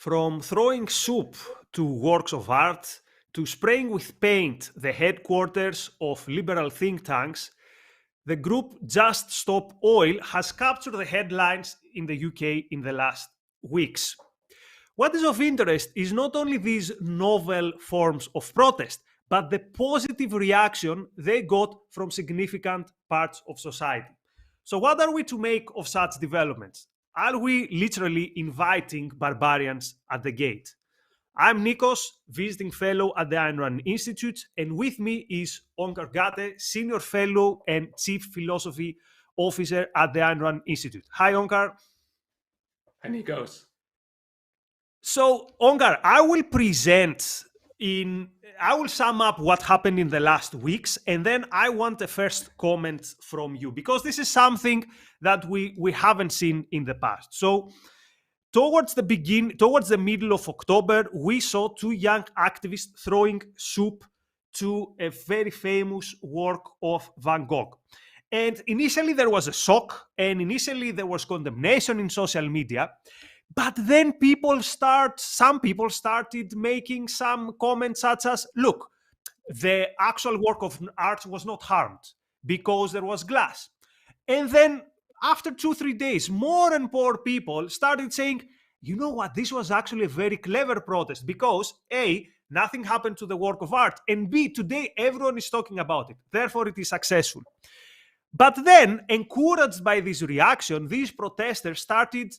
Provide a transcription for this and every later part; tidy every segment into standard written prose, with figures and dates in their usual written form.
From throwing soup to works of art to spraying with paint the headquarters of liberal think tanks, the group Just Stop Oil has captured the headlines in the UK in the last weeks. What is of interest is not only these novel forms of protest, but the positive reaction they got from significant parts of society. So, what are we to make of such developments? Are we literally inviting barbarians at the gate? I'm Nikos, visiting fellow at the Ayn Rand Institute, and with me is Onkar Ghate, senior fellow and chief philosophy officer at the Ayn Rand Institute. Hi, Onkar. Hi, Nikos. So, Onkar, I will sum up what happened in the last weeks, and then I want a first comment from you, because this is something that we haven't seen in the past. So, towards the middle of October, we saw two young activists throwing soup to a very famous work of Van Gogh. And initially there was a shock, and initially there was condemnation in social media. But then some people started making some comments such as, look, the actual work of art was not harmed because there was glass. And then after 2-3 days, more and more people started saying, you know what, this was actually a very clever protest because A, nothing happened to the work of art, and B, today everyone is talking about it. Therefore, it is successful. But then, encouraged by this reaction, these protesters started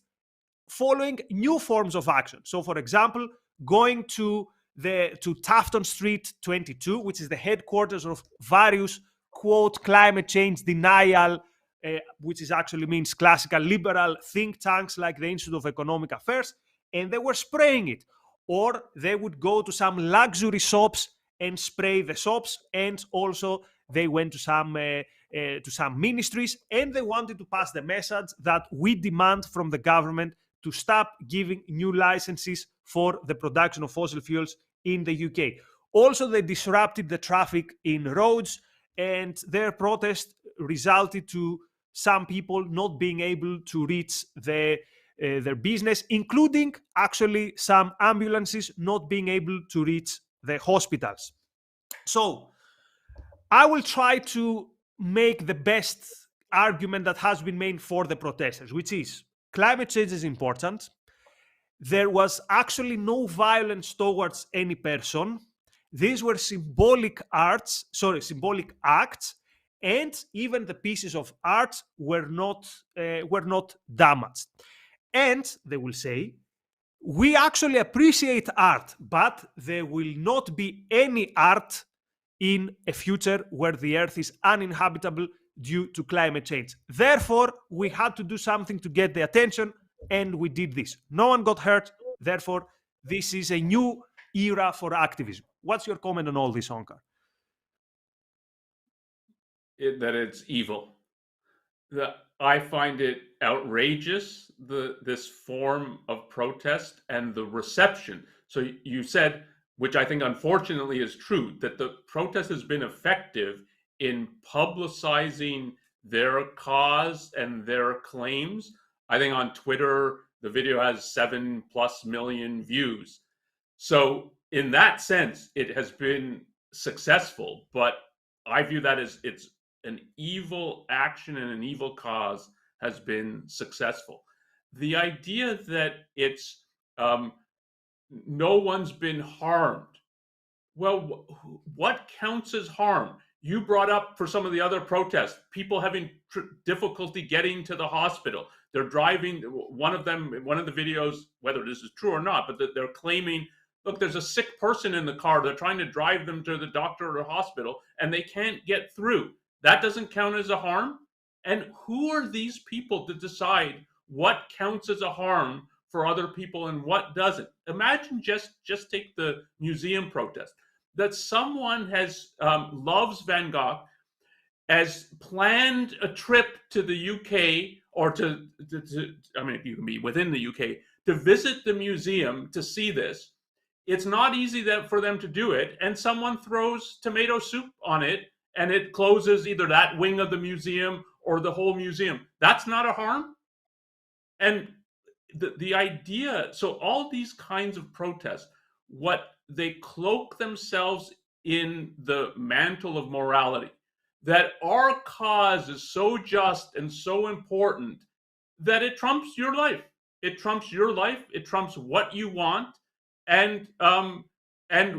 following new forms of action. So, for example, going to Tufton Street 22, which is the headquarters of various, quote, climate change denial, which is actually means classical liberal think tanks like the Institute of Economic Affairs, and they were spraying it. Or they would go to some luxury shops and spray the shops, and also they went to some ministries, and they wanted to pass the message that we demand from the government to stop giving new licenses for the production of fossil fuels in the UK. Also, they disrupted the traffic in roads, and their protest resulted to some people not being able to reach their business, including actually some ambulances not being able to reach the hospitals. So I will try to make the best argument that has been made for the protesters, which is climate change is important. There was actually no violence towards any person. These were symbolic acts, and even the pieces of art were not damaged. And they will say, we actually appreciate art, but there will not be any art in a future where the earth is uninhabitable due to climate change. Therefore, we had to do something to get the attention, and we did this. No one got hurt. Therefore, this is a new era for activism. What's your comment on all this, Onkar? That it's evil. I find it outrageous, this form of protest and the reception. So you said, which I think unfortunately is true, that the protest has been effective in publicizing their cause and their claims. I think on Twitter, the video has 7+ million views. So in that sense, it has been successful, but I view that as it's an evil action and an evil cause has been successful. The idea that it's no one's been harmed. Well, what counts as harm? You brought up for some of the other protests, people having difficulty getting to the hospital. They're driving, one of the videos, whether this is true or not, but they're claiming, look, there's a sick person in the car. They're trying to drive them to the doctor or hospital, and they can't get through. That doesn't count as a harm? And who are these people to decide what counts as a harm for other people and what doesn't? Imagine just take the museum protest, that someone has loves Van Gogh, has planned a trip to the UK or to I mean, you can be within the UK, to visit the museum to see this. It's not easy for them to do it, and someone throws tomato soup on it, and it closes either that wing of the museum or the whole museum. That's not a harm. And the idea, so all these kinds of protests, what they cloak themselves in the mantle of morality, that our cause is so just and so important that it trumps your life. It trumps your life. It trumps what you want, and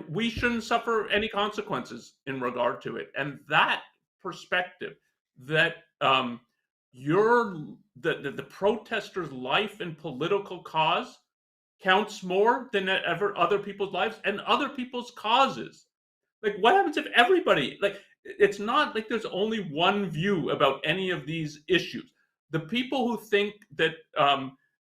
we shouldn't suffer any consequences in regard to it. And that perspective, that your the protester's life and political cause counts more than ever other people's lives and other people's causes. Like, what happens if everybody, like, it's not like there's only one view about any of these issues. The people who think that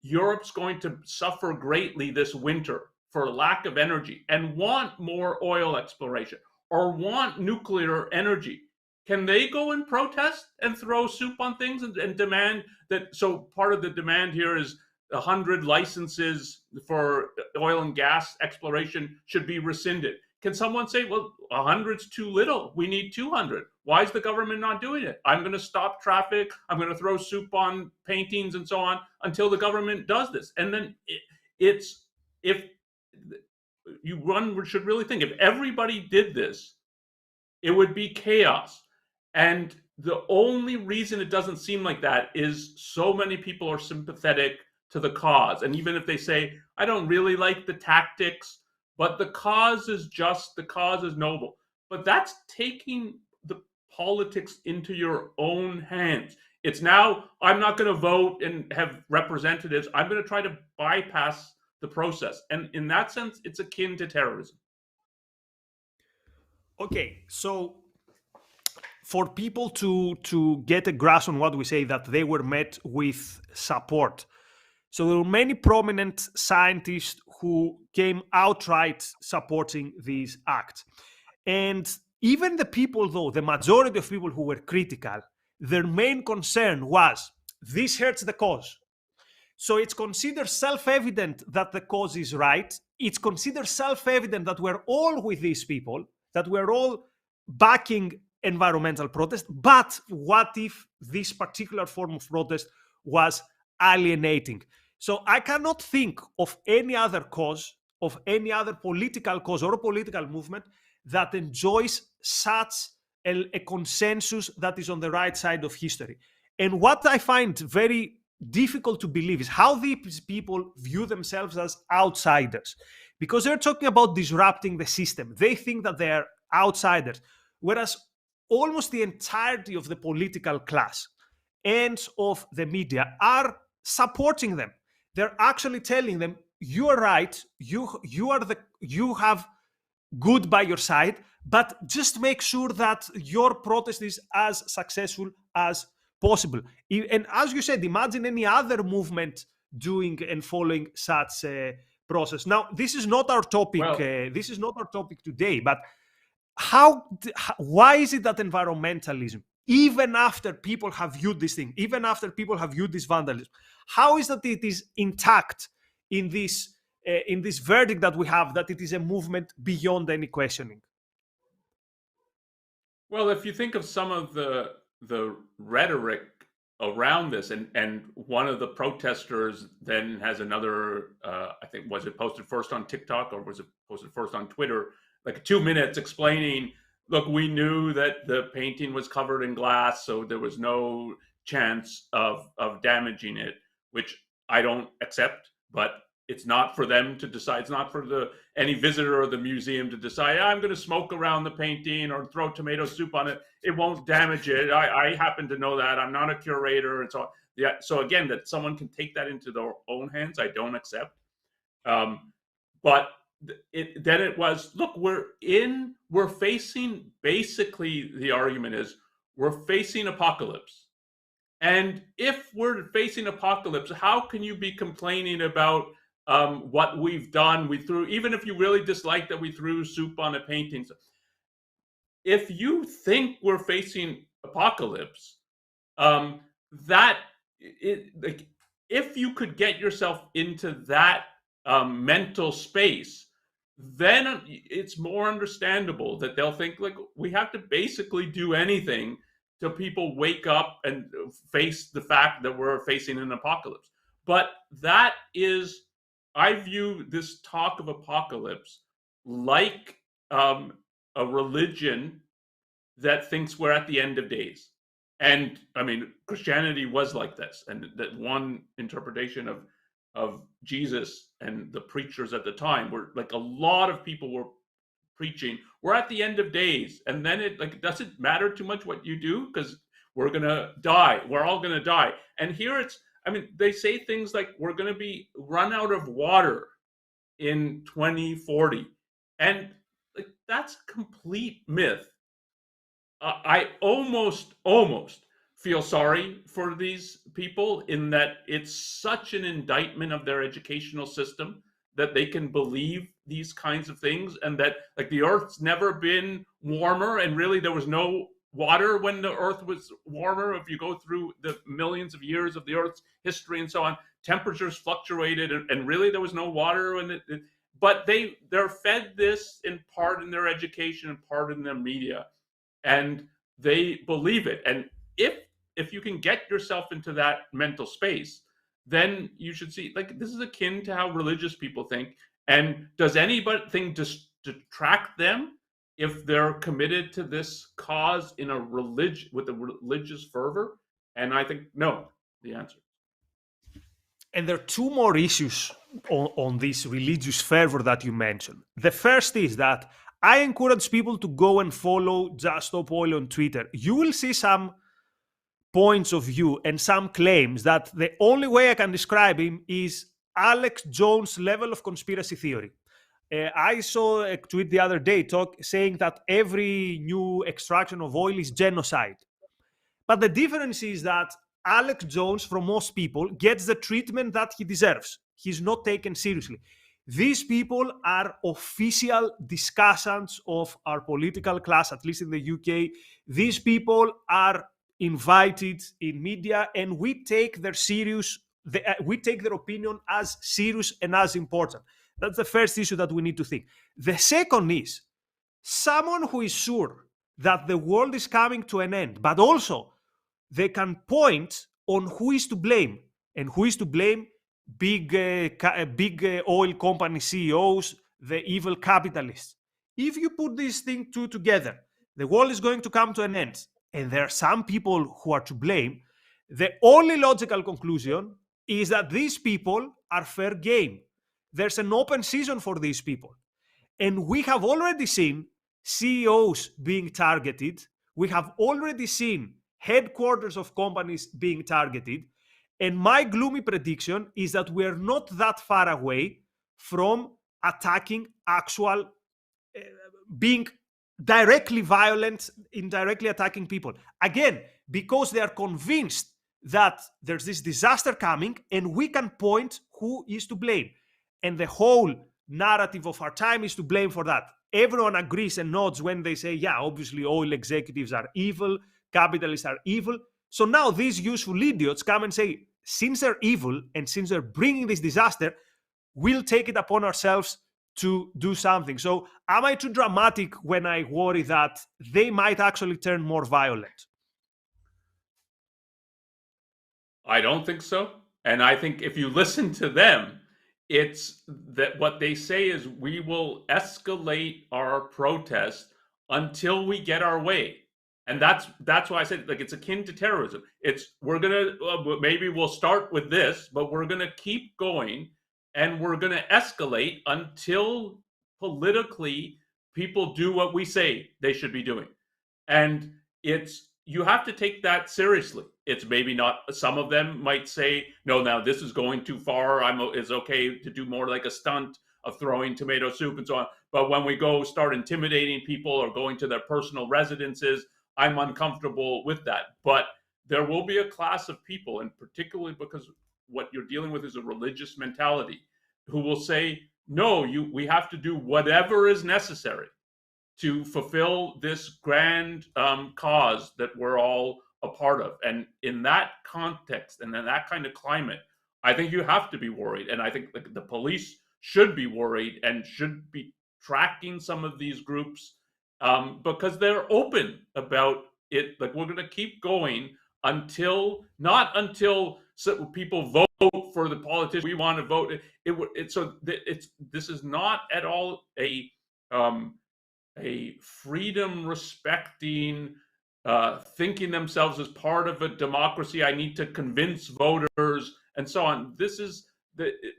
Europe's going to suffer greatly this winter for lack of energy and want more oil exploration or want nuclear energy, can they go and protest and throw soup on things and demand that? So part of the demand here is 100 licenses for oil and gas exploration should be rescinded. Can someone say, well, 100's too little, we need 200? Why is the government not doing it? I'm going to stop traffic, I'm going to throw soup on paintings and so on until the government does this. And then it's, if you should really think, if everybody did this, it would be chaos. And the only reason it doesn't seem like that is so many people are sympathetic to the cause. And even if they say, I don't really like the tactics, but the cause is just, the cause is noble. But that's taking the politics into your own hands. It's now, I'm not going to vote and have representatives. I'm going to try to bypass the process. And in that sense, it's akin to terrorism. Okay, so for people to get a grasp on what we say, that they were met with support. So there were many prominent scientists who came outright supporting these acts. And even the people, though, the majority of people who were critical, their main concern was, this hurts the cause. So it's considered self-evident that the cause is right. It's considered self-evident that we're all with these people, that we're all backing environmental protest. But what if this particular form of protest was alienating? So I cannot think of any other cause, of any other political cause or political movement that enjoys such a consensus that is on the right side of history. And what I find very difficult to believe is how these people view themselves as outsiders, because they're talking about disrupting the system. They think that they're outsiders, whereas almost the entirety of the political class and of the media are supporting them. They're actually telling them, you are right, you have good by your side, but just make sure that your protest is as successful as possible. And as you said, imagine any other movement doing and following such a process. Now, this is not our topic. Well, this is not our topic today. But why is it that environmentalism, even after people have viewed this thing, even after people have viewed this vandalism, how is that it is intact in this verdict that we have, that it is a movement beyond any questioning? well, if you think of some of the rhetoric around this, and one of the protesters then has another, I think, was it posted first on TikTok or was it posted first on Twitter, like 2 minutes explaining, look, we knew that the painting was covered in glass, so there was no chance of damaging it, which I don't accept, but it's not for them to decide. It's not for any visitor of the museum to decide, I'm going to smoke around the painting or throw tomato soup on it. It won't damage it. I happen to know that. I'm not a curator. And so, yeah. So again, that someone can take that into their own hands, I don't accept. But then it was, look, we're facing, basically the argument is, we're facing apocalypse. And if we're facing apocalypse, how can you be complaining about what we've done? We threw, even if you really dislike that we threw soup on a painting. If you think we're facing apocalypse, like, if you could get yourself into that mental space, then it's more understandable that they'll think, like, we have to basically do anything till people wake up and face the fact that we're facing an apocalypse. But that is, I view this talk of apocalypse like a religion that thinks we're at the end of days. And I mean, Christianity was like this, and that one interpretation of Jesus and the preachers at the time were like, a lot of people were preaching, we're at the end of days, and then it doesn't matter too much what you do, because we're gonna die, we're all gonna die. And here it's, I mean, they say things like we're gonna be run out of water in 2040, and like, that's a complete myth. I almost feel sorry for these people, in that it's such an indictment of their educational system that they can believe these kinds of things, and that like the Earth's never been warmer, and really there was no water when the Earth was warmer. If you go through the millions of years of the Earth's history and so on, temperatures fluctuated, and really there was no water. But they're fed this in part in their education and part in their media, and they believe it. And if you can get yourself into that mental space, then you should see, like, this is akin to how religious people think. And does anything detract them if they're committed to this cause in a with a religious fervor? And I think no, the answer. And there are two more issues on this religious fervor that you mentioned. The first is that I encourage people to go and follow Just Stop Oil on Twitter. You will see some points of view and some claims that the only way I can describe him is Alex Jones' level of conspiracy theory. I saw a tweet the other day saying that every new extraction of oil is genocide. But the difference is that Alex Jones, from most people, gets the treatment that he deserves. He's not taken seriously. These people are official discussants of our political class, at least in the UK. These people are invited in media, and we take their opinion as serious and as important. That's the first issue that we need to think. The second is someone who is sure that the world is coming to an end, but also they can point on who is to blame. And who is to blame? Big oil company CEOs, the evil capitalists. If you put these things two together, the world is going to come to an end, and there are some people who are to blame. The only logical conclusion is that these people are fair game. There's an open season for these people. And we have already seen CEOs being targeted. We have already seen headquarters of companies being targeted. And my gloomy prediction is that we're not that far away from attacking being directly violent, indirectly attacking people. Again, because they are convinced that there's this disaster coming and we can point who is to blame. And the whole narrative of our time is to blame for that. Everyone agrees and nods when they say, yeah, obviously oil executives are evil, capitalists are evil. So now these useful idiots come and say, since they're evil and since they're bringing this disaster, we'll take it upon ourselves to do something. So am I too dramatic when I worry that they might actually turn more violent? I don't think so. And I think if you listen to them, it's that what they say is, we will escalate our protest until we get our way. And that's why I said, like, it's akin to terrorism. It's, we're gonna maybe we'll start with this, but we're gonna keep going, and we're gonna escalate until politically people do what we say they should be doing. And it's, you have to take that seriously. It's maybe not, some of them might say, no, now this is going too far. It's okay to do more like a stunt of throwing tomato soup and so on. But when we go start intimidating people or going to their personal residences, I'm uncomfortable with that. But there will be a class of people, and particularly because what you're dealing with is a religious mentality, who will say, no, we have to do whatever is necessary to fulfill this grand cause that we're all a part of. And in that context and in that kind of climate, I think you have to be worried. And I think the police should be worried and should be tracking some of these groups, because they're open about it. Like, we're going to keep going until people vote for the politician. We want to vote. This is not at all a freedom respecting, thinking themselves as part of a democracy. I need to convince voters and so on. This is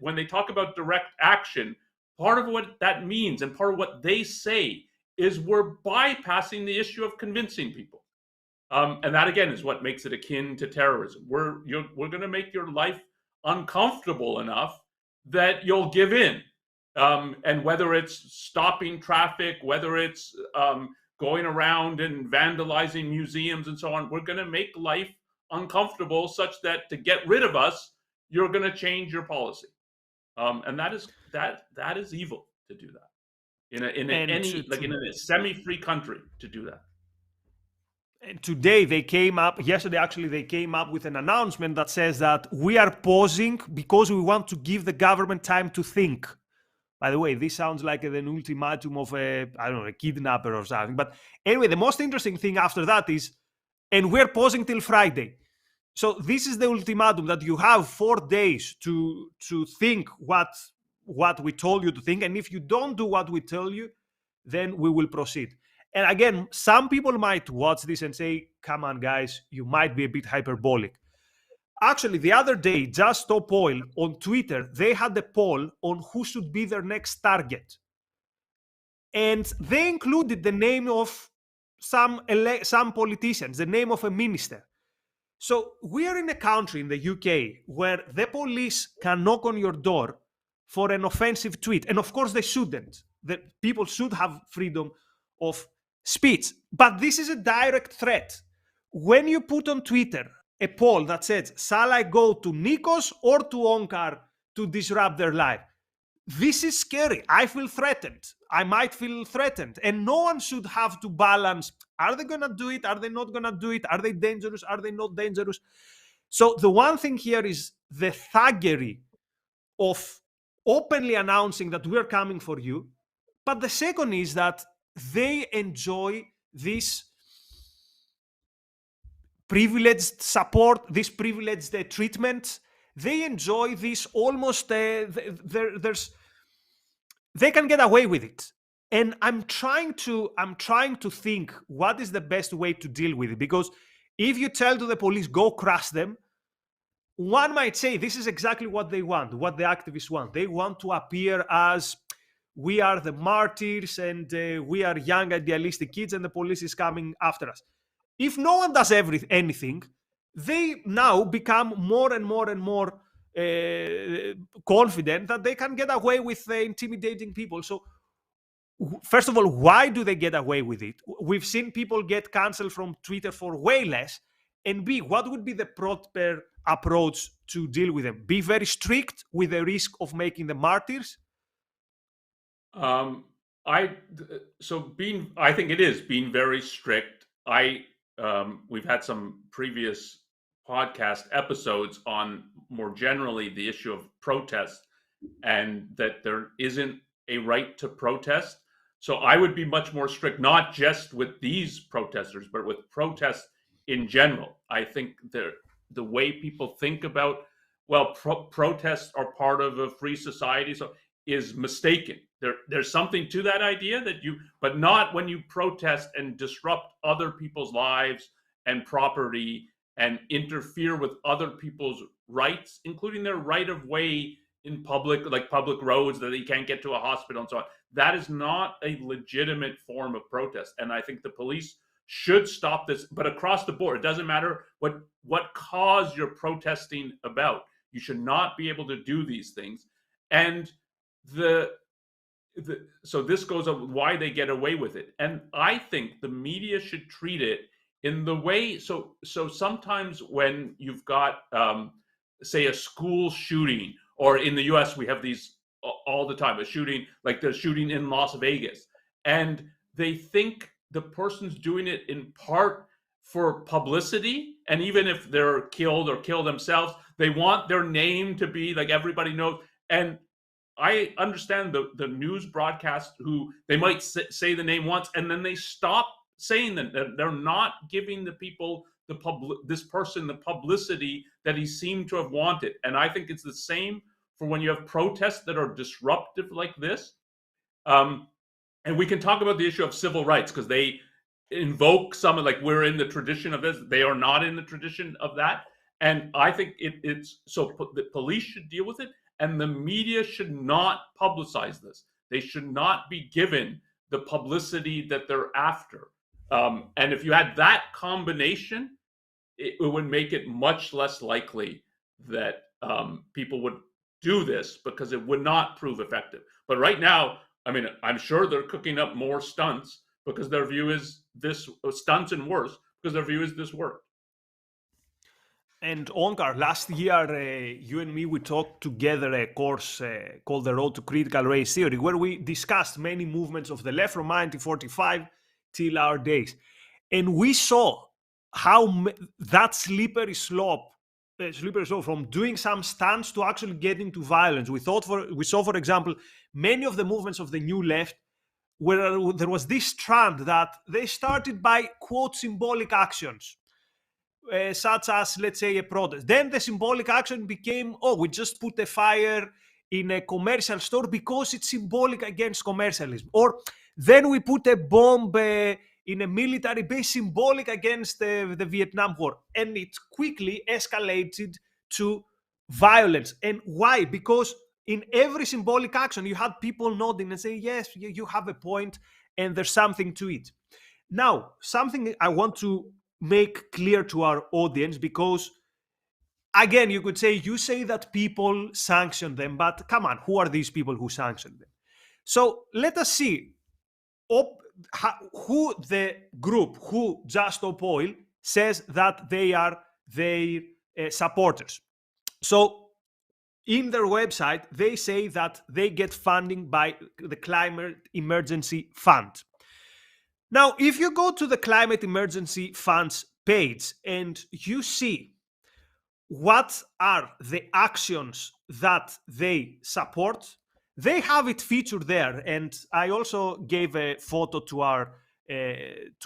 when they talk about direct action, part of what that means and part of what they say is we're bypassing the issue of convincing people. And that again is what makes it akin to terrorism. We're going to make your life uncomfortable enough that you'll give in. And whether it's stopping traffic, whether it's going around and vandalizing museums and so on, we're going to make life uncomfortable such that to get rid of us, you're going to change your policy. And that is evil to do that in a semi-free country to do that. Today yesterday actually, they came up with an announcement that says that we are pausing because we want to give the government time to think. By the way, this sounds like an ultimatum of a kidnapper or something. But anyway, the most interesting thing after that is, and we're pausing till Friday. So this is the ultimatum, that you have 4 days to think what we told you to think. And if you don't do what we tell you, then we will proceed. And again, some people might watch this and say, come on, guys, you might be a bit hyperbolic. Actually, the other day, Just Stop Oil on Twitter, they had a poll on who should be their next target. And they included the name of some politicians, the name of a minister. So we are in a country in the UK where the police can knock on your door for an offensive tweet. And of course, they shouldn't. The people should have freedom of speech. But this is a direct threat. When you put on Twitter a poll that says, shall I go to Nikos or to Onkar to disrupt their life? This is scary. I feel threatened. I might feel threatened. And no one should have to balance, are they going to do it? Are they not going to do it? Are they dangerous? Are they not dangerous? So the one thing here is the thuggery of openly announcing that we're coming for you. But the second is that they enjoy this privileged support, this privileged treatment. They enjoy this almost, they can get away with it. And I'm trying to think what is the best way to deal with it. Because if you tell to the police, go crush them, one might say this is exactly what they want, what the activists want. They want to appear as we are the martyrs and we are young idealistic kids and the police is coming after us. If no one does anything, they now become more and more and more confident that they can get away with intimidating people. So first of all, why do they get away with it? We've seen people get cancelled from Twitter for way less. And B, what would be the proper approach to deal with them? Be very strict with the risk of making them martyrs? I think it is being very strict. We've had some previous podcast episodes on more generally the issue of protest and that there isn't a right to protest. So I would be much more strict, not just with these protesters, but with protests in general. I think the way people think about, protests are part of a free society, so is mistaken. There's something to that idea but not when you protest and disrupt other people's lives and property and interfere with other people's rights, including their right of way in public, like public roads that you can't get to a hospital and so on. That is not a legitimate form of protest. And I think the police should stop this, but across the board, it doesn't matter what cause you're protesting about. You should not be able to do these things. And so this goes up why they get away with it. And I think the media should treat it in the way, so sometimes when you've got, say, a school shooting, or in the US, we have these all the time, a shooting, like the shooting in Las Vegas, and they think the person's doing it in part for publicity. And even if they're killed or kill themselves, they want their name to be like everybody knows. And I understand the news broadcast who they might say the name once and then they stop saying that. They're not giving the people this person the publicity that he seemed to have wanted. And I think it's the same for when you have protests that are disruptive like this. And we can talk about the issue of civil rights, because they invoke some, like, we're in the tradition of this. They are not in the tradition of that. And I think it's so the police should deal with it, and the media should not publicize this. They should not be given the publicity that they're after. And if you had that combination, it would make it much less likely that people would do this, because it would not prove effective. But right now, I mean, I'm sure they're cooking up more stunts, because their view is this, stunts and worse, because their view is this worked. And Onkar, last year, you and me, we talked together a course called The Road to Critical Race Theory, where we discussed many movements of the left from 1945 till our days. And we saw how that slippery slope from doing some stunts to actually getting to violence. We saw, for example, many of the movements of the new left, where there was this trend that they started by, quote, symbolic actions. Such as, let's say, a protest. Then the symbolic action became, we just put a fire in a commercial store because it's symbolic against commercialism. Or then we put a bomb in a military base, symbolic against the Vietnam War. And it quickly escalated to violence. And why? Because in every symbolic action, you had people nodding and saying, yes, you have a point, and there's something to it. Now, something I want to make clear to our audience, because again, you could say, you say that people sanction them, but come on, who are these people who sanction them? So let us see who the group who Just Stop Oil says that they are their supporters. So in their website, they say that they get funding by the Climate Emergency Fund. Now, if you go to the Climate Emergency Fund's page and you see what are the actions that they support, they have it featured there. And I also gave a photo to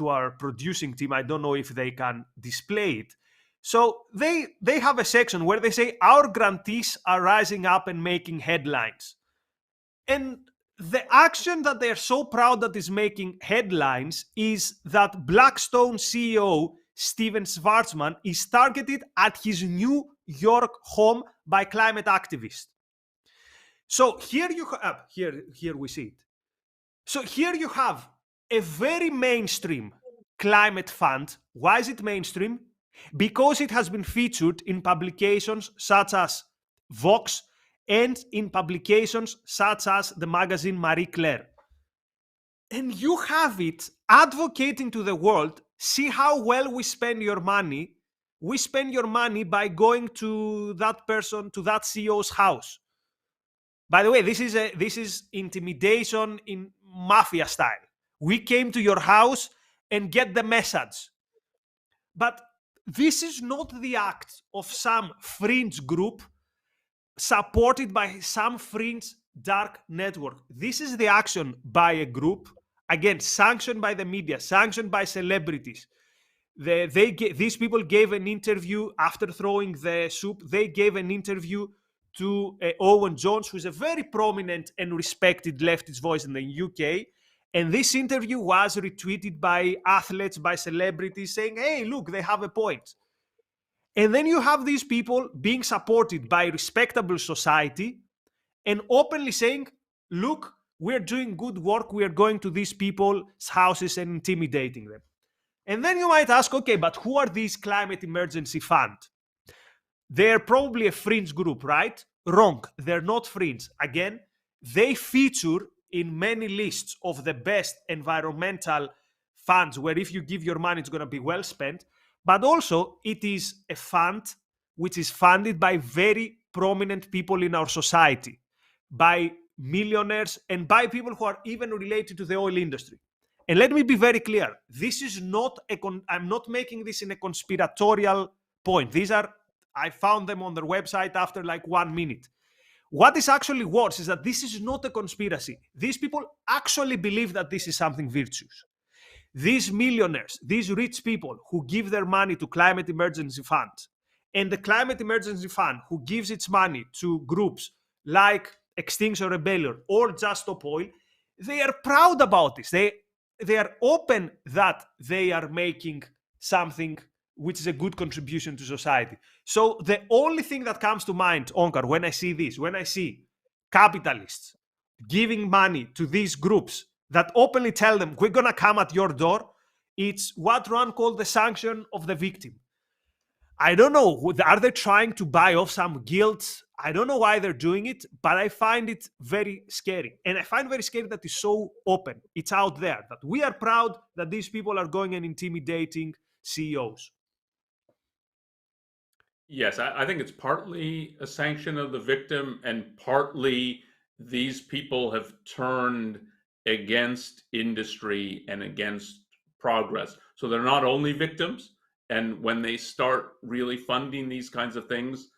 our producing team. I don't know if they can display it. So they have a section where they say, our grantees are rising up and making headlines. And the action that they're so proud that is making headlines is that Blackstone CEO Steven Schwarzman is targeted at his New York home by climate activists. So here you have, here we see it. So here you have a very mainstream climate fund. Why is it mainstream? Because it has been featured in publications such as Vox and in publications such as the magazine Marie Claire. And you have it advocating to the world, see how well we spend your money. We spend your money by going to that person, to that CEO's house. By the way, this is intimidation in mafia style. We came to your house and get the message. But this is not the act of some fringe group supported by some fringe dark network. This is the action by a group, again, sanctioned by the media, sanctioned by celebrities. These people gave an interview after throwing the soup. They gave an interview to Owen Jones, who is a very prominent and respected leftist voice in the UK. And this interview was retweeted by athletes, by celebrities, saying, hey, look, they have a point. And then you have these people being supported by respectable society and openly saying, look, we're doing good work. We are going to these people's houses and intimidating them. And then you might ask, okay, but who are these Climate Emergency Fund? They're probably a fringe group, right? Wrong. They're not fringe. Again, they feature in many lists of the best environmental funds where if you give your money, it's going to be well spent. But also, it is a fund which is funded by very prominent people in our society, by millionaires and by people who are even related to the oil industry. And let me be very clear. This is not I'm not making this in a conspiratorial point. I found them on their website after like 1 minute. What is actually worse is that this is not a conspiracy. These people actually believe that this is something virtuous. these millionaires, these rich people who give their money to climate emergency funds, and the climate emergency fund who gives its money to groups like Extinction Rebellion or Just Stop Oil, they are proud about this. They are open that they are making something which is a good contribution to society. So the only thing that comes to mind, Onkar, when I see this, when I see capitalists giving money to these groups that openly tell them, we're going to come at your door, it's what Ron called the sanction of the victim. I don't know, are they trying to buy off some guilt? I don't know why they're doing it, but I find it very scary. And I find very scary that it's so open. It's out there, that we are proud that these people are going and intimidating CEOs. Yes, I think it's partly a sanction of the victim, and partly these people have turned against industry and against progress. So they're not only victims, and when they start really funding these kinds of things,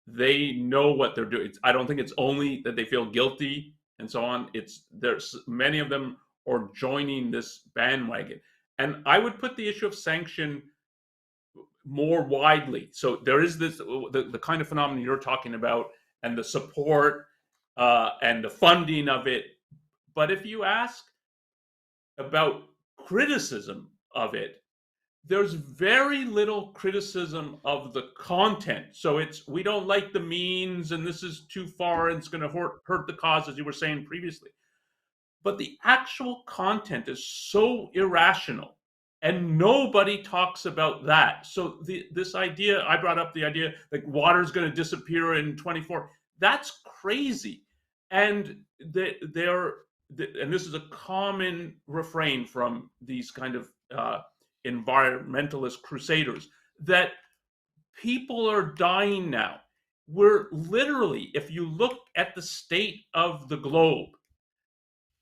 they know what they're doing. I don't think it's only that they feel guilty and so on. There's many of them are joining this bandwagon, and I would put the issue of sanction more widely. So there is this the kind of phenomenon you're talking about, and the support and the funding of it. But if you ask about criticism of it, there's very little criticism of the content. So we don't like the means, and this is too far, and it's going to hurt the cause, as you were saying previously. But the actual content is so irrational, and nobody talks about that. So this idea, I brought up the idea that water's going to disappear in 24. That's crazy. And and this is a common refrain from these kind of environmentalist crusaders, that people are dying now. We're literally, if you look at the state of the globe,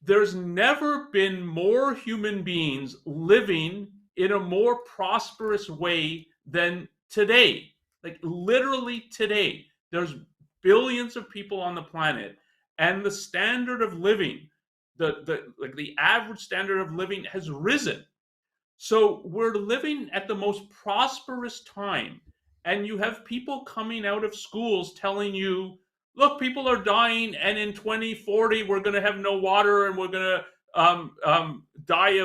there's never been more human beings living in a more prosperous way than today. Like literally today, there's billions of people on the planet, and the standard of living, the average standard of living has risen. So we're living at the most prosperous time, and you have people coming out of schools telling you, look, people are dying, and in 2040 we're going to have no water, and we're going to die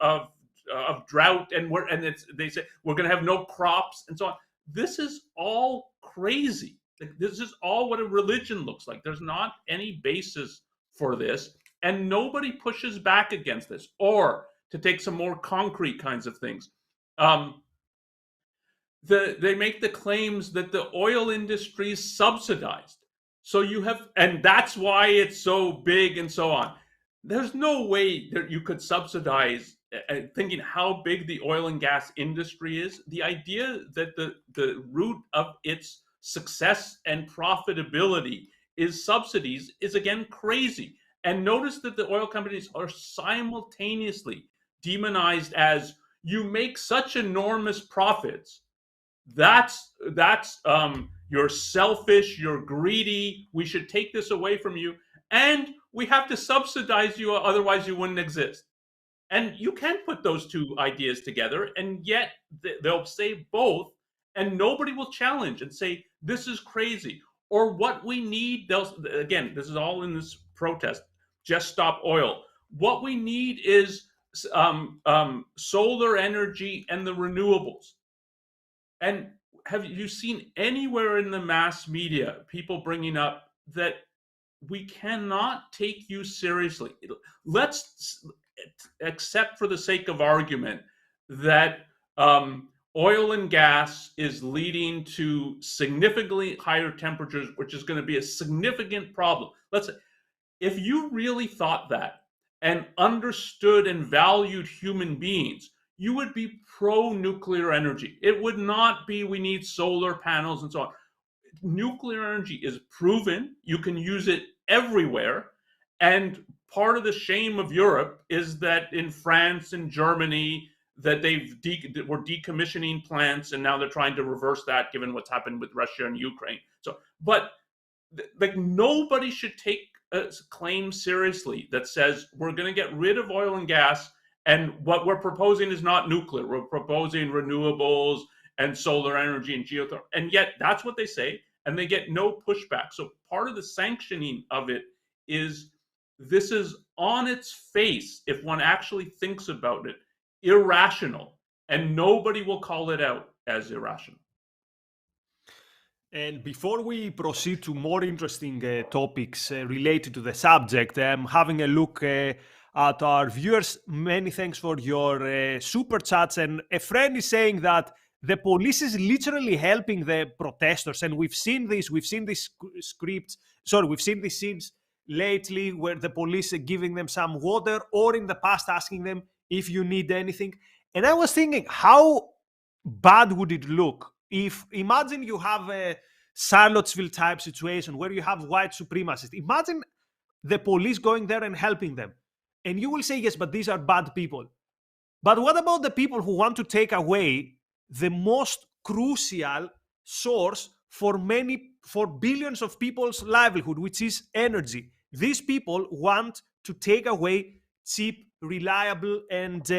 of drought, and they say we're going to have no crops, and so on. This is all crazy. This is all what a religion looks like. There's not any basis for this, and nobody pushes back against this. Or to take some more concrete kinds of things, they make the claims that the oil industry is subsidized. So and that's why it's so big and so on. There's no way that you could subsidize, thinking how big the oil and gas industry is. The idea that the root of its success and profitability is subsidies is, again, crazy. And notice that the oil companies are simultaneously demonized as, you make such enormous profits, that's you're selfish, you're greedy, we should take this away from you, and we have to subsidize you, otherwise you wouldn't exist. And you can't put those two ideas together, and yet they'll say both, and nobody will challenge and say this is crazy. Or what we need, again, this is all in this protest, Just Stop Oil. What we need is solar energy and the renewables. And have you seen anywhere in the mass media people bringing up that we cannot take you seriously? Let's accept, for the sake of argument, that oil and gas is leading to significantly higher temperatures, which is going to be a significant problem. If you really thought that and understood and valued human beings, you would be pro-nuclear energy. It would not be, we need solar panels and so on. Nuclear energy is proven. You can use it everywhere. And part of the shame of Europe is that in France and Germany, that were decommissioning plants, and now they're trying to reverse that given what's happened with Russia and Ukraine. So, but like, nobody should take a claim seriously that says we're going to get rid of oil and gas, And what we're proposing is not nuclear. We're proposing renewables and solar energy and geothermal. And yet that's what they say, and they get no pushback. So part of the sanctioning of it is this is on its face, if one actually thinks about it, irrational. And nobody will call it out as irrational. And before we proceed to more interesting topics related to the subject, I'm having a look at our viewers. Many thanks for your super chats. And a friend is saying that the police is literally helping the protesters. And we've seen this scripts, we've seen these scenes lately where the police are giving them some water, or in the past asking them if you need anything. And I was thinking, how bad would it look if, imagine you have a Charlottesville type situation where you have white supremacists. Imagine the police going there and helping them. And you will say, yes, but these are bad people. But what about the people who want to take away the most crucial source for billions of people's livelihood, which is energy? These people want to take away cheap, reliable, and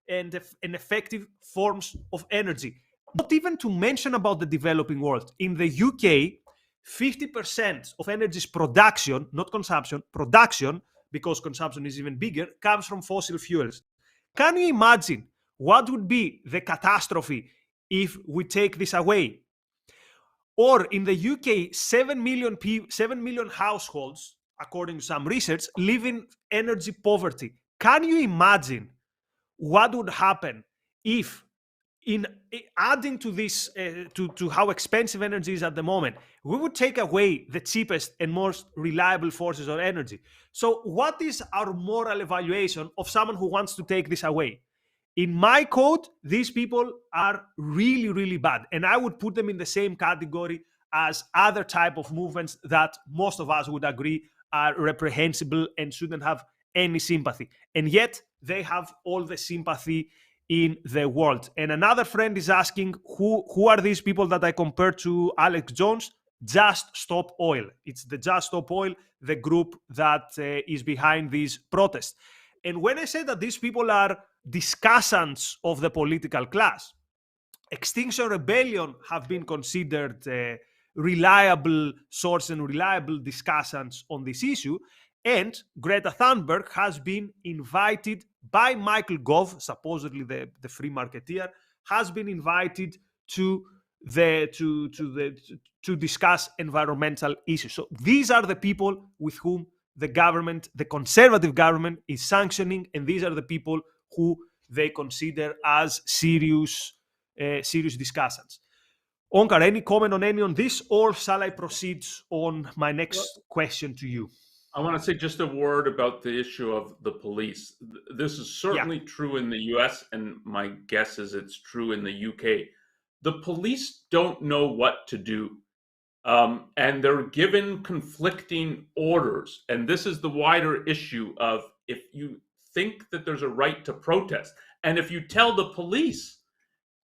effective forms of energy. Not even to mention about the developing world. In the UK, 50% of energy's production, not consumption, production, because consumption is even bigger, comes from fossil fuels. Can you imagine what would be the catastrophe if we take this away? Or in the UK, 7 million households, according to some research, live in energy poverty. Can you imagine what would happen if, in adding to this, to how expensive energy is at the moment, we would take away the cheapest and most reliable sources of energy? So what is our moral evaluation of someone who wants to take this away? In my code, these people are really, really bad. And I would put them in the same category as other type of movements that most of us would agree are reprehensible and shouldn't have any sympathy. And yet they have all the sympathy in the world. And another friend is asking, who are these people that I compare to Alex Jones? Just Stop Oil. It's the Just Stop Oil, the group that is behind these protests. And when I say that these people are discussants of the political class, Extinction Rebellion have been considered reliable source and reliable discussants on this issue. And Greta Thunberg has been invited by Michael Gove, supposedly the free marketeer, has been invited to discuss environmental issues. So these are the people with whom the government, the conservative government, is sanctioning, and these are the people who they consider as serious discussants. Onkar, any comment on any on this, or shall I proceed on my next question to you? I want to say just a word about the issue of the police. This is certainly true in the US, and my guess is it's true in the UK. The police don't know what to do. And they're given conflicting orders. And this is the wider issue of, if you think that there's a right to protest, and if you tell the police,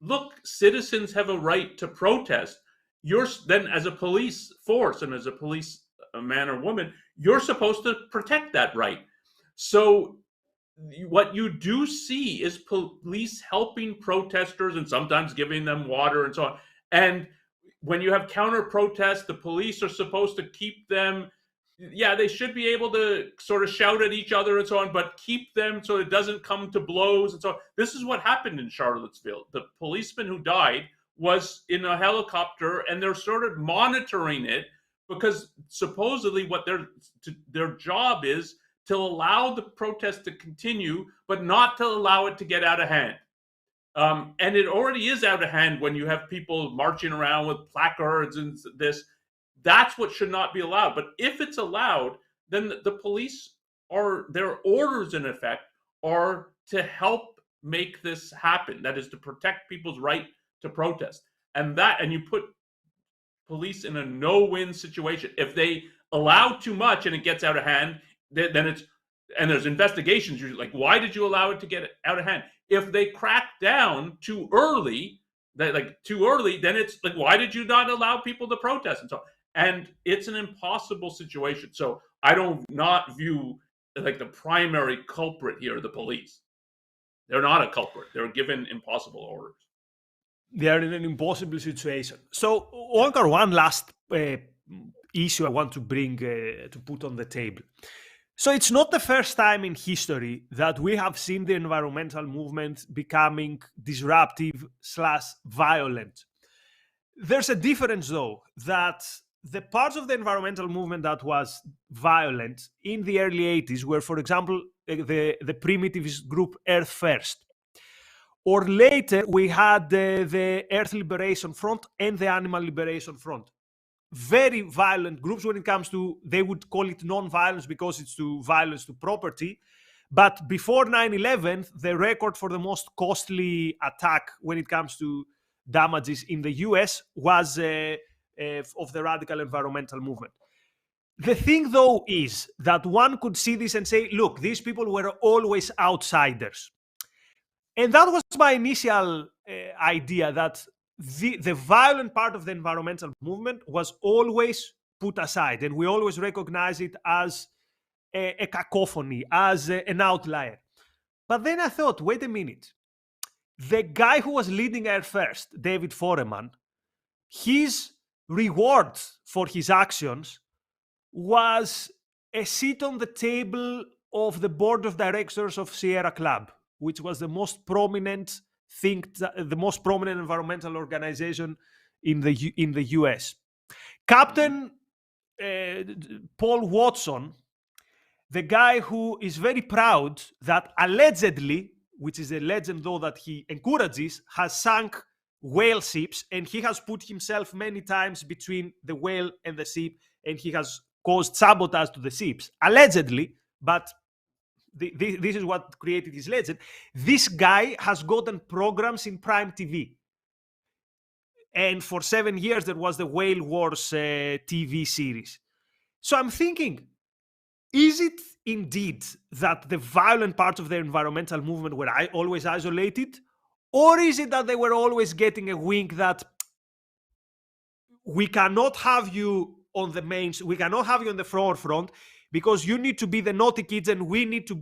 look, citizens have a right to protest, you're then, as a police force and as a police man or woman, you're supposed to protect that right. So what you do see is police helping protesters and sometimes giving them water and so on. And when you have counter protests, the police are supposed to keep them. Yeah, they should be able to sort of shout at each other and so on, but keep them so it doesn't come to blows and so on. This is what happened in Charlottesville. The policeman who died was in a helicopter, and they're sort of monitoring it because supposedly what their job is to allow the protest to continue, but not to allow it to get out of hand. And it already is out of hand when you have people marching around with placards and this. That's what should not be allowed. But if it's allowed, then the police their orders in effect are to help make this happen. That is to protect people's right to protest. And you put police in a no-win situation. If they allow too much and it gets out of hand, then it's, and there's investigations, you're like, why did you allow it to get out of hand? If they crack down too early, then it's like, why did you not allow people to protest and so on? And it's an impossible situation. So I don't not view like the primary culprit here, the police. They're not a culprit. They're given impossible orders. They are in an impossible situation. So, Onkar, one last issue I want to bring to put on the table. So it's not the first time in history that we have seen the environmental movement becoming disruptive / violent. There's a difference, though, that the parts of the environmental movement that was violent in the early 80s were, for example, the primitivist group Earth First. Or later, we had the Earth Liberation Front and the Animal Liberation Front. Very violent groups when it comes to, they would call it non-violence because it's to violence to property. But before 9/11, the record for the most costly attack when it comes to damages in the US was of the radical environmental movement. The thing, though, is that one could see this and say, look, these people were always outsiders. And that was my initial idea, that the violent part of the environmental movement was always put aside, and we always recognize it as a cacophony, as an outlier. But then I thought, wait a minute. The guy who was leading Air First, David Foreman, his reward for his actions was a seat on the table of the board of directors of Sierra Club, which was the most prominent the most prominent environmental organization in the US. Captain Paul Watson, the guy who is very proud that allegedly, which is a legend though that he encourages, has sunk whale ships, and he has put himself many times between the whale and the ship, and he has caused sabotage to the ships, allegedly, but this is what created his legend. This guy has gotten programs in Prime TV. And for 7 years, there was the Whale Wars TV series. So I'm thinking, is it indeed that the violent parts of the environmental movement were always isolated? Or is it that they were always getting a wink that we cannot have you on the we cannot have you on the forefront, because you need to be the naughty kids and we need to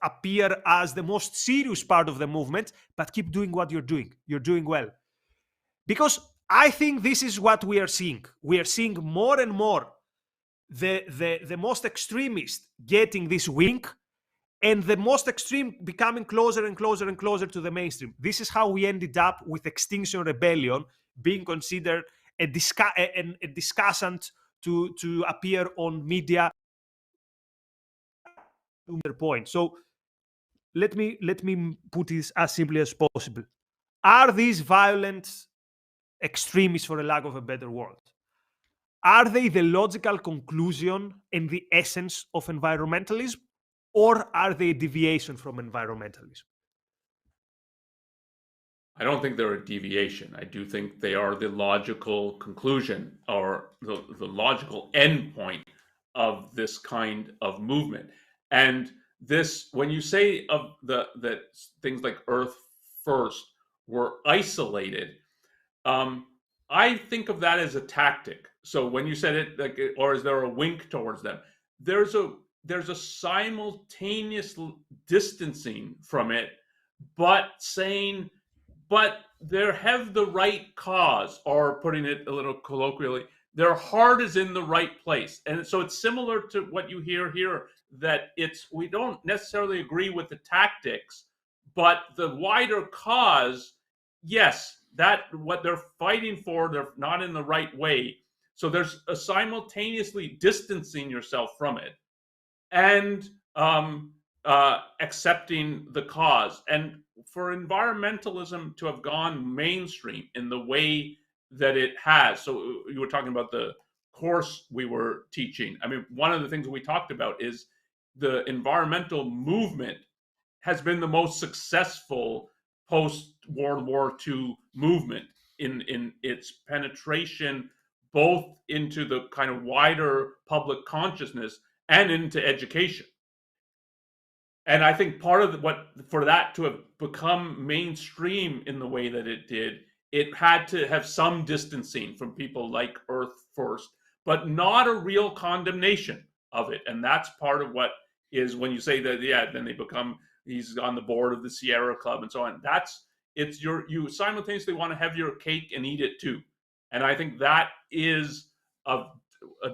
appear as the most serious part of the movement, but keep doing what you're doing. You're doing well. Because I think this is what we are seeing. We are seeing more and more the most extremist getting this wink, and the most extreme becoming closer and closer and closer to the mainstream. This is how we ended up with Extinction Rebellion being considered a discussant to appear on media. Point. So let me put this as simply as possible. Are these violent extremists, for a lack of a better word, are they the logical conclusion and the essence of environmentalism, or are they a deviation from environmentalism? I don't think they're a deviation. I do think they are the logical conclusion, or the logical endpoint of this kind of movement. And this, when you say of that things like Earth First were isolated, I think of that as a tactic. So when you said it, like, or is there a wink towards them? There's a simultaneous distancing from it, but saying, but they have the right cause, or putting it a little colloquially, their heart is in the right place. And so it's similar to what you hear here, that we don't necessarily agree with the tactics, but the wider cause, yes, that what they're fighting for, they're not in the right way. So there's a simultaneously distancing yourself from it and accepting the cause. And for environmentalism to have gone mainstream in the way that it has, so you were talking about the course we were teaching. I mean, one of the things we talked about is the environmental movement has been the most successful post-World War II movement in its penetration both into the kind of wider public consciousness and into education. And I think part of for that to have become mainstream in the way that it did, it had to have some distancing from people like Earth First, but not a real condemnation of it. And that's part of what is when you say that, yeah, then they become he's on the board of the Sierra Club and so on. You simultaneously want to have your cake and eat it too. And I think that is a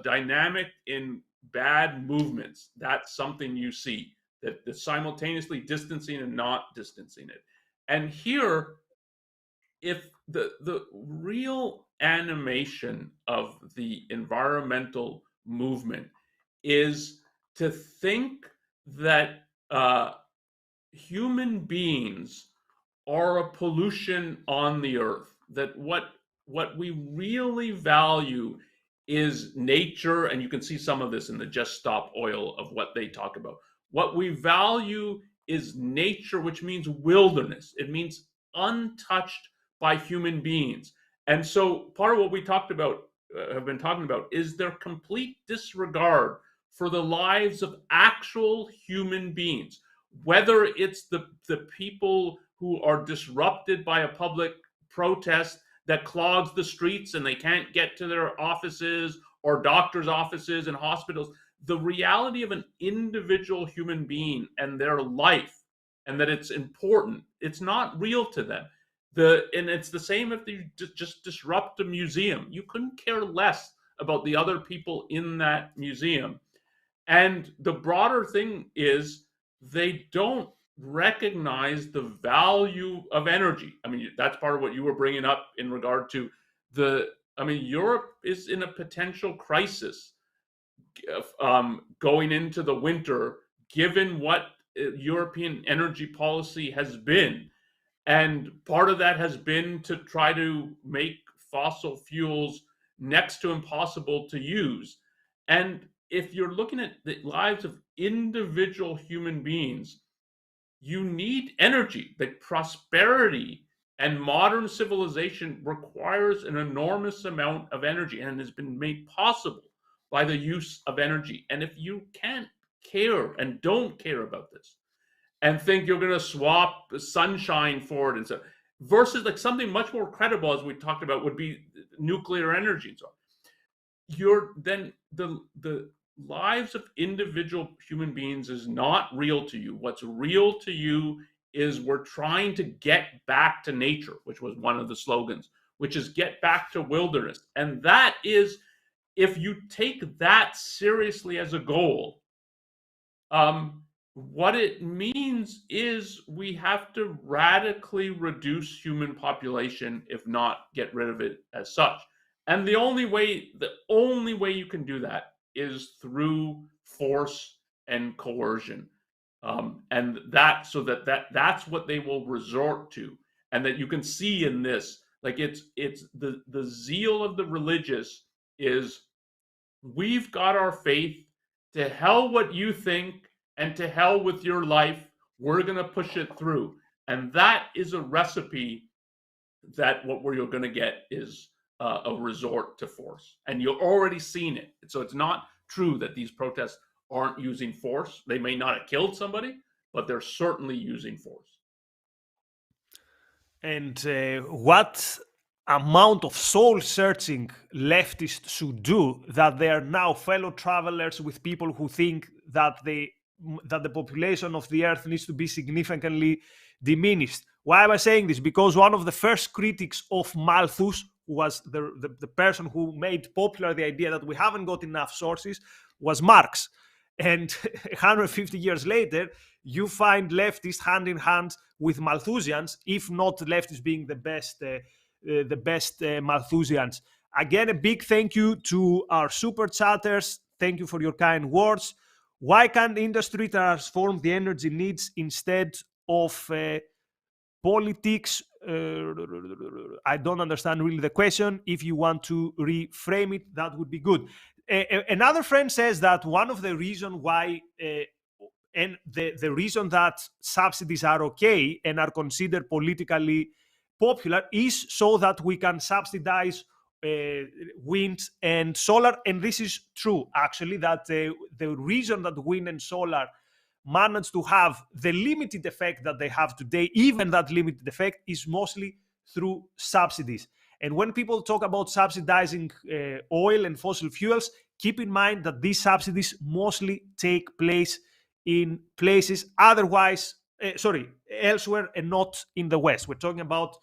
dynamic in bad movements. That's something you see, that the simultaneously distancing and not distancing it. And here, if the real animation of the environmental movement is to think that human beings are a pollution on the earth, that what we really value is nature, and you can see some of this in the Just Stop Oil of what they talk about. What we value is nature, which means wilderness. It means untouched by human beings. And so part of what we have been talking about, is their complete disregard for the lives of actual human beings, whether it's the people who are disrupted by a public protest that clogs the streets and they can't get to their offices, or doctors' offices and hospitals. The reality of an individual human being and their life, and that it's important, it's not real to them. And it's the same if you just disrupt a museum. You couldn't care less about the other people in that museum. And the broader thing is, they don't recognize the value of energy. I mean, that's part of what you were bringing up in regard to Europe is in a potential crisis going into the winter, given what European energy policy has been. And part of that has been to try to make fossil fuels next to impossible to use. And if you're looking at the lives of individual human beings, you need energy. The prosperity and modern civilization requires an enormous amount of energy, and has been made possible by the use of energy. And if you can't care and don't care about this, and think you're going to swap sunshine for it, and so, versus like something much more credible, as we talked about, would be nuclear energy and so on. Then the lives of individual human beings is not real to you. What's real to you is we're trying to get back to nature, which was one of the slogans, which is get back to wilderness. And that is, if you take that seriously as a goal, what it means is we have to radically reduce human population, if not get rid of it as such. And the only way you can do that is through force and coercion. And that's what they will resort to. And that you can see in this, like it's the zeal of the religious is, we've got our faith, to hell what you think, and to hell with your life, we're going to push it through. And that is a recipe that what you're going to get is a resort to force. And you're already seen it. So it's not true that these protests aren't using force. They may not have killed somebody, but they're certainly using force. And what amount of soul-searching leftists should do, that they are now fellow travelers with people who think that the population of the earth needs to be significantly diminished. Why am I saying this? Because one of the first critics of Malthus, who was the person who made popular the idea that we haven't got enough sources, was Marx. And 150 years later, you find leftists hand in hand with Malthusians, if not leftists being the best Malthusians. Again, a big thank you to our super chatters. Thank you for your kind words. Why can't industry transform the energy needs instead of politics? I don't understand really the question. If you want to reframe it, that would be good. Another friend says that one of the reasons why and the reason that subsidies are okay and are considered politically popular is so that we can subsidize wind and solar. And this is true, actually, that the reason that wind and solar manage to have the limited effect that they have today, even that limited effect, is mostly through subsidies. And when people talk about subsidizing oil and fossil fuels, keep in mind that these subsidies mostly take place in places otherwise elsewhere and not in the West. We're talking about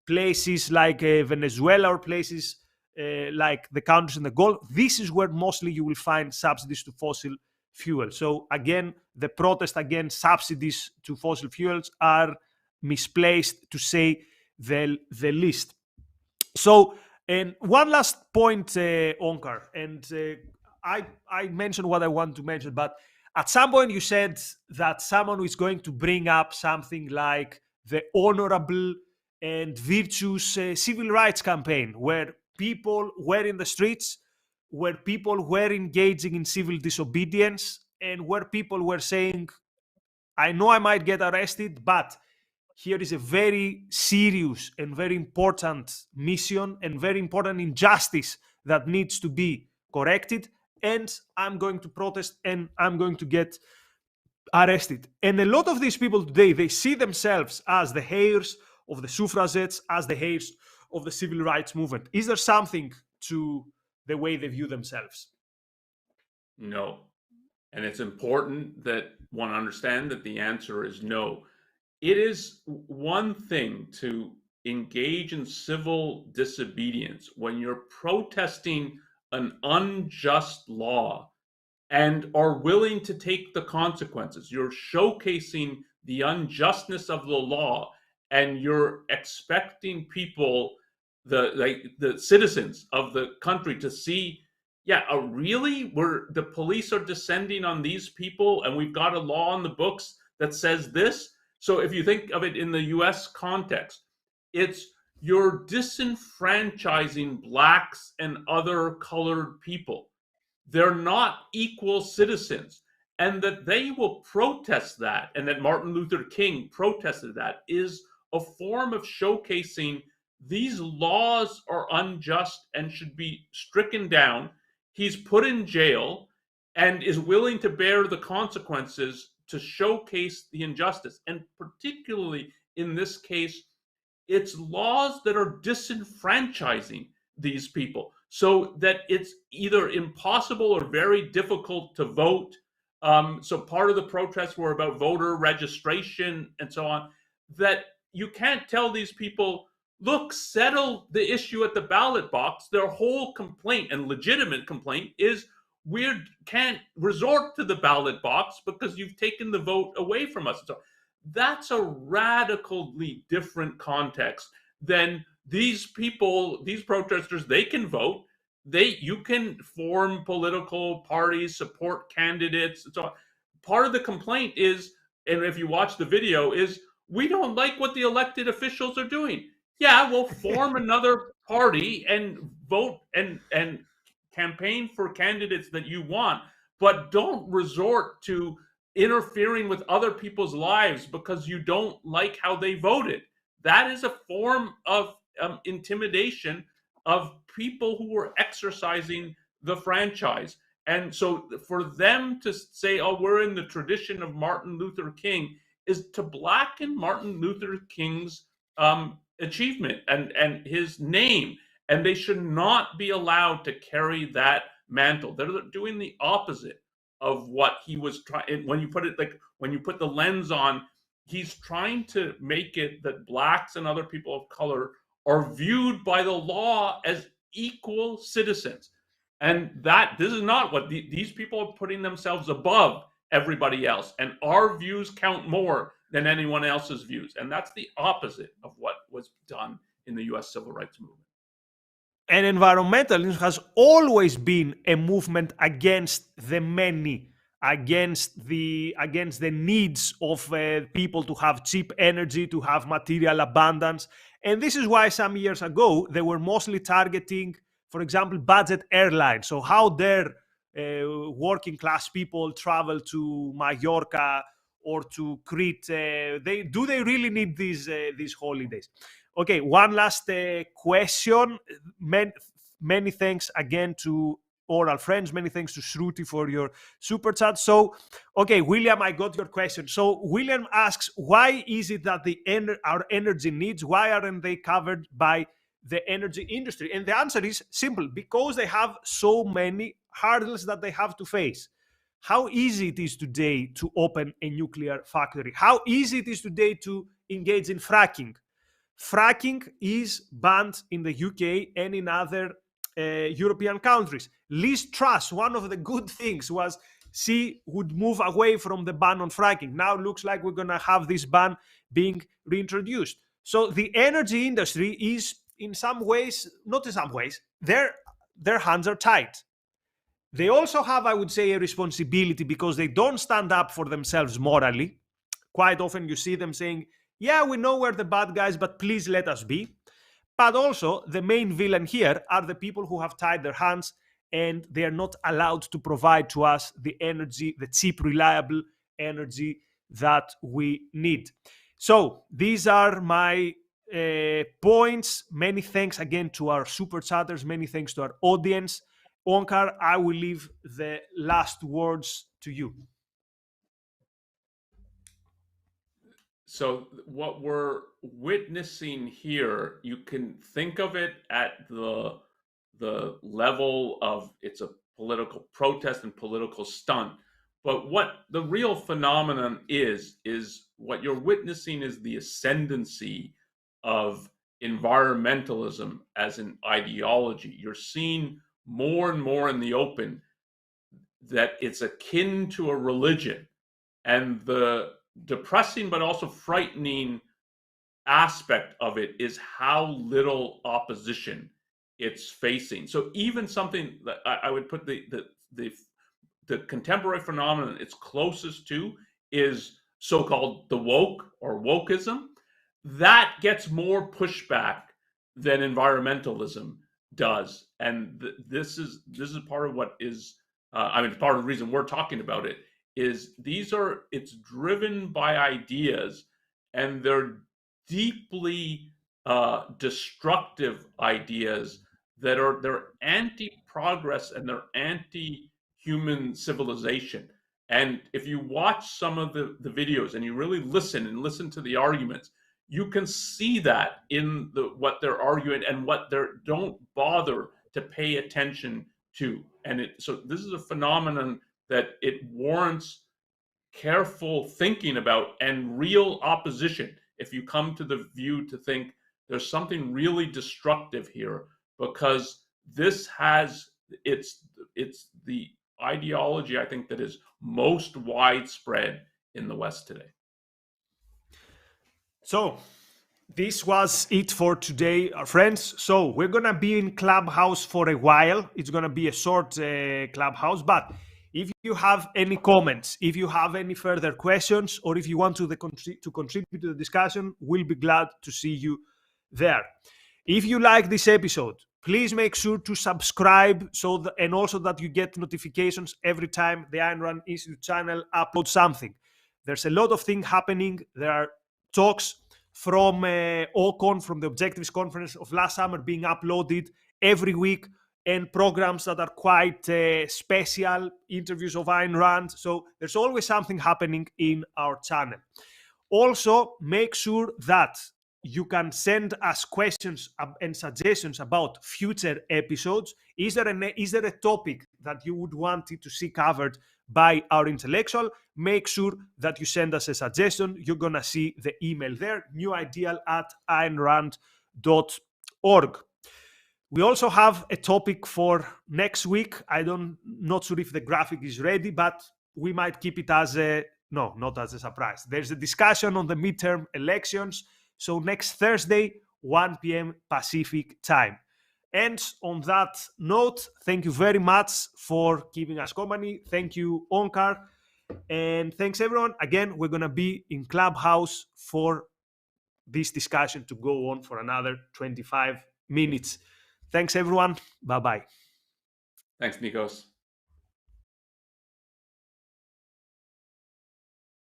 places like Venezuela or places like the countries in the Gulf. This is where mostly you will find subsidies to fossil fuel. So again, the protest against subsidies to fossil fuels are misplaced, to say the least. So, and one last point, Onkar, and I mentioned what I want to mention, but at some point you said that someone is going to bring up something like the honorable and virtuous civil rights campaign, where people were in the streets, where people were engaging in civil disobedience, and where people were saying, I know I might get arrested, but here is a very serious and very important mission and very important injustice that needs to be corrected. And I'm going to protest and I'm going to get arrested. And a lot of these people today, they see themselves as the heirs of the suffragettes, as the heirs of the civil rights movement. Is there something to the way they view themselves? No. And it's important that one understand that the answer is no. It is one thing to engage in civil disobedience when you're protesting an unjust law and are willing to take the consequences. You're showcasing the unjustness of the law, and you're expecting people, the citizens of the country, to see, yeah, really, where the police are descending on these people, and we've got a law on the books that says this. So if you think of it in the US context, it's you're disenfranchising blacks and other colored people. They're not equal citizens. And that they will protest that, and that Martin Luther King protested that, is a form of showcasing these laws are unjust and should be stricken down. He's put in jail and is willing to bear the consequences to showcase the injustice. And particularly in this case, it's laws that are disenfranchising these people so that it's either impossible or very difficult to vote. So part of the protests were about voter registration and so on, that you can't tell these people, look, settle the issue at the ballot box. Their whole complaint, and legitimate complaint, is we can't resort to the ballot box because you've taken the vote away from us. So that's a radically different context than these people, these protesters. They can vote. You can form political parties, support candidates. So part of the complaint is, and if you watch the video, is we don't like what the elected officials are doing. Yeah, we'll form another party and vote and campaign for candidates that you want, but don't resort to interfering with other people's lives because you don't like how they voted. That is a form of intimidation of people who were exercising the franchise. And so for them to say, oh, we're in the tradition of Martin Luther King, is to blacken Martin Luther King's achievement and his name. And they should not be allowed to carry that mantle. They're doing the opposite of what he was trying. When you put the lens on, he's trying to make it that blacks and other people of color are viewed by the law as equal citizens. And this is not what these people are putting themselves above everybody else. And our views count more than anyone else's views. And that's the opposite of what was done in the US civil rights movement. And environmentalism has always been a movement against the many, against the needs of people to have cheap energy, to have material abundance. And this is why some years ago they were mostly targeting, for example, budget airlines. So how dare working class people travel to Mallorca or to Crete? Do they really need these holidays? Okay, one last question. Many thanks again to all our friends. Many thanks to Shruti for your super chat. So, okay, William, I got your question. So, William asks, why is it that our energy needs, why aren't they covered by the energy industry? And the answer is simple: because they have so many hurdles that they have to face. how easy it is today to open a nuclear factory, how easy it is today to engage in fracking. Fracking is banned in the UK and in other European countries. Liz Truss, one of the good things was she would move away from the ban on fracking. Now it looks like we're going to have this ban being reintroduced. So the energy industry is, in some ways, not in some ways, their hands are tied. They also have, I would say, a responsibility because they don't stand up for themselves morally. Quite often you see them saying, yeah, we know we're the bad guys, but please let us be. But also, the main villain here are the people who have tied their hands and they are not allowed to provide to us the energy, the cheap, reliable energy that we need. So, these are my points. Many thanks again to our super chatters. Many thanks to our audience. Onkar, I will leave the last words to you. So what we're witnessing here, you can think of it at the level of it's a political protest and political stunt. But what the real phenomenon is what you're witnessing is the ascendancy of environmentalism as an ideology. You're seeing more and more in the open that it's akin to a religion. And the depressing but also frightening aspect of it is how little opposition it's facing. So even something that I would put the contemporary phenomenon it's closest to is so-called the woke or wokeism. That gets more pushback than environmentalism does, and this is part of what is part of the reason we're talking about it is it's driven by ideas, and they're deeply destructive ideas they're anti-progress and they're anti-human civilization. And if you watch some of the videos and you really listen to the arguments, you can see that in what they're arguing and what they don't bother to pay attention to. And so this is a phenomenon that it warrants careful thinking about and real opposition. If you come to the view to think there's something really destructive here, because it's the ideology I think that is most widespread in the West today. So this was it for today, our friends. So we're gonna be in Clubhouse for a while. It's gonna be a short Clubhouse, but if you have any comments, if you have any further questions, or if you want to contribute to the discussion, we'll be glad to see you there. If you like this episode, please make sure to subscribe and also that you get notifications every time the Ayn Rand Institute channel uploads something. There's a lot of things happening. There are talks from OCON, from the Objectives Conference of last summer, being uploaded every week, and programs that are quite special, interviews of Ayn Rand. So there's always something happening in our channel. Also, make sure that you can send us questions and suggestions about future episodes. Is there a topic that you would want to see covered by our intellectual? Make sure that you send us a suggestion. You're going to see the email there, newideal@aynrand.org. We also have a topic for next week. Not sure if the graphic is ready, but we might keep it as not as a surprise. There's a discussion on the midterm elections. So next Thursday, 1 p.m. Pacific time. And on that note, thank you very much for keeping us company. Thank you, Onkar. And thanks, everyone. Again, we're going to be in Clubhouse for this discussion to go on for another 25 minutes. Thanks, everyone. Bye-bye. Thanks, Nikos.